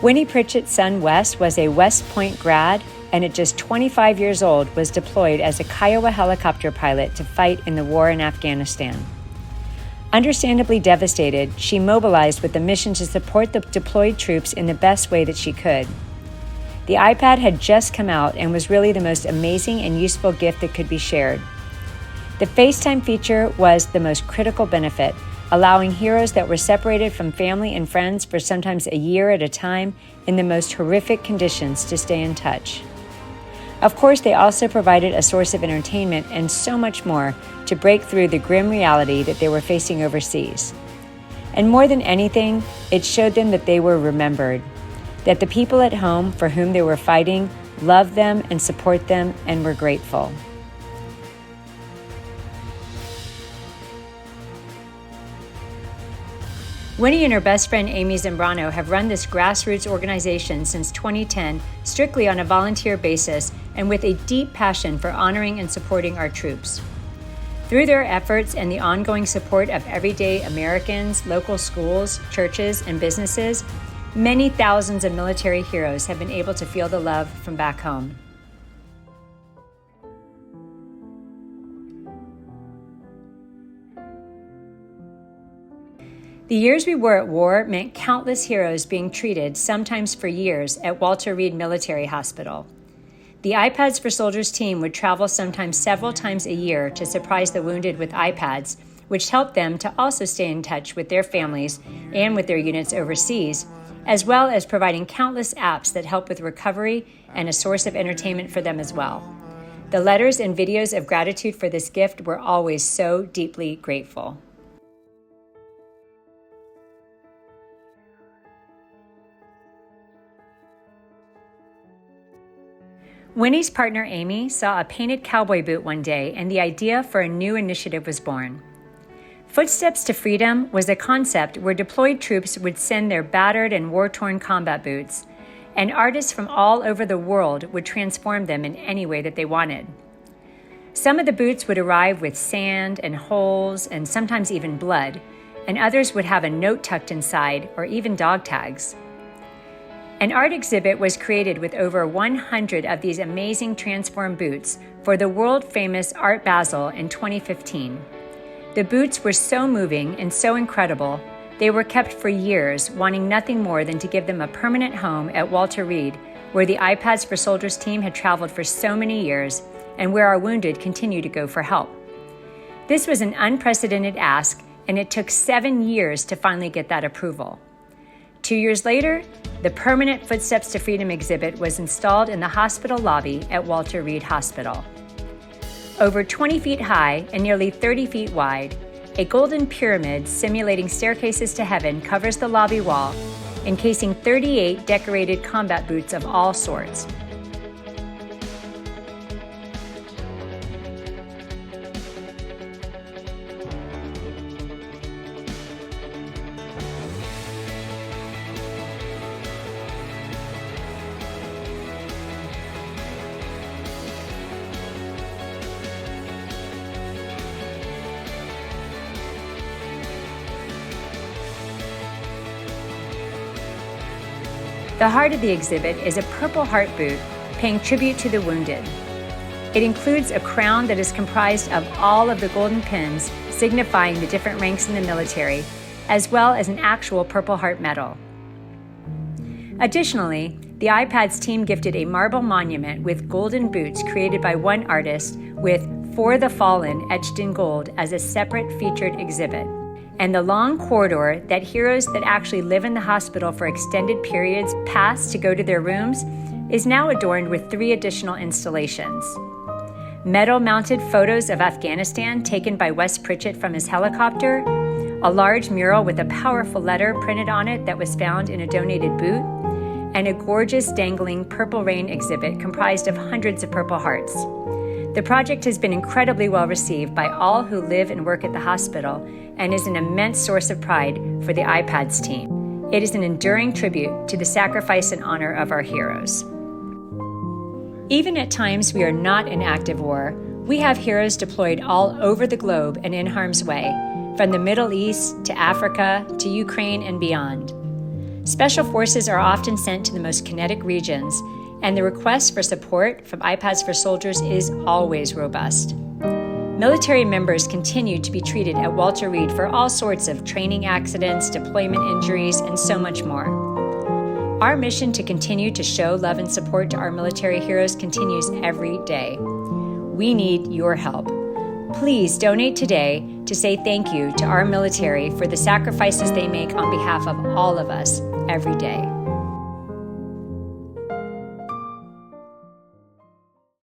Winnie Pritchett's son Wes was a West Point grad and at just 25 years old was deployed as a Kiowa helicopter pilot to fight in the war in Afghanistan. Understandably devastated, she mobilized with the mission to support the deployed troops in the best way that she could. The iPad had just come out and was really the most amazing and useful gift that could be shared. The FaceTime feature was the most critical benefit, allowing heroes that were separated from family and friends for sometimes a year at a time in the most horrific conditions to stay in touch. Of course, they also provided a source of entertainment and so much more to break through the grim reality that they were facing overseas. And more than anything, it showed them that they were remembered, that the people at home for whom they were fighting loved them and support them and were grateful. Winnie and her best friend Amy Zambrano have run this grassroots organization since 2010, strictly on a volunteer basis and with a deep passion for honoring and supporting our troops. Through their efforts and the ongoing support of everyday Americans, local schools, churches, and businesses, many thousands of military heroes have been able to feel the love from back home. The years we were at war meant countless heroes being treated, sometimes for years, at Walter Reed Military Hospital. The iPads for Soldiers team would travel sometimes several times a year to surprise the wounded with iPads, which helped them to also stay in touch with their families and with their units overseas, as well as providing countless apps that help with recovery and a source of entertainment for them as well. The letters and videos of gratitude for this gift were always so deeply grateful. Winnie's partner Amy saw a painted cowboy boot one day, and the idea for a new initiative was born. Footsteps to Freedom was a concept where deployed troops would send their battered and war-torn combat boots, and artists from all over the world would transform them in any way that they wanted. Some of the boots would arrive with sand and holes and sometimes even blood, and others would have a note tucked inside or even dog tags. An art exhibit was created with over 100 of these amazing transformed boots for the world-famous Art Basel in 2015. The boots were so moving and so incredible, they were kept for years, wanting nothing more than to give them a permanent home at Walter Reed, where the iPads for Soldiers team had traveled for so many years and where our wounded continue to go for help. This was an unprecedented ask, and it took 7 years to finally get that approval. 2 years later, the permanent Footsteps to Freedom exhibit was installed in the hospital lobby at Walter Reed Hospital. Over 20 feet high and nearly 30 feet wide, a golden pyramid simulating staircases to heaven covers the lobby wall, encasing 38 decorated combat boots of all sorts. The heart of the exhibit is a Purple Heart boot, paying tribute to the wounded. It includes a crown that is comprised of all of the golden pins signifying the different ranks in the military, as well as an actual Purple Heart medal. Additionally, the iPads team gifted a marble monument with golden boots created by one artist with "For the Fallen" etched in gold as a separate featured exhibit. And the long corridor that heroes that actually live in the hospital for extended periods pass to go to their rooms is now adorned with 3 additional installations. Metal-mounted photos of Afghanistan taken by Wes Pritchett from his helicopter, a large mural with a powerful letter printed on it that was found in a donated boot, and a gorgeous dangling Purple Rain exhibit comprised of hundreds of Purple Hearts. The project has been incredibly well received by all who live and work at the hospital and is an immense source of pride for the iPads team. It is an enduring tribute to the sacrifice and honor of our heroes. Even at times we are not in active war, we have heroes deployed all over the globe and in harm's way, from the Middle East to Africa to Ukraine and beyond. Special forces are often sent to the most kinetic regions, and the request for support from iPads for Soldiers is always robust. Military members continue to be treated at Walter Reed for all sorts of training accidents, deployment injuries, and so much more. Our mission to continue to show love and support to our military heroes continues every day. We need your help. Please donate today to say thank you to our military for the sacrifices they make on behalf of all of us every day.